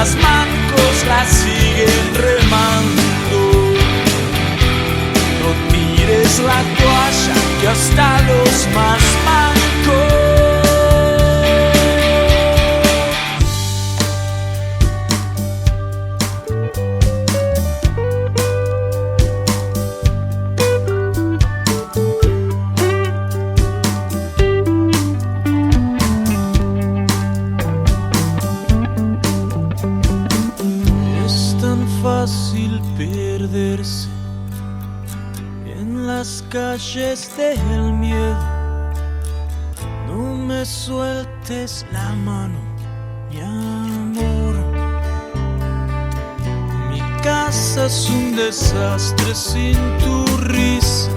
más mancos la siguen remando. No tires la toalla, que hasta los más mancos fácil perderse en las calles del miedo. No me sueltes la mano, mi amor. Mi casa es un desastre sin tu risa.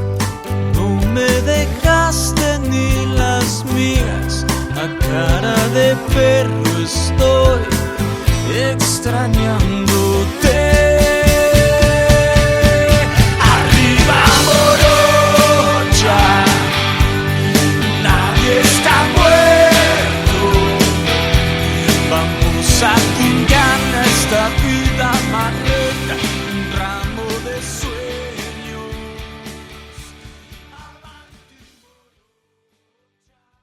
No me dejaste ni las migas. A cara de perro estoy extrañándote.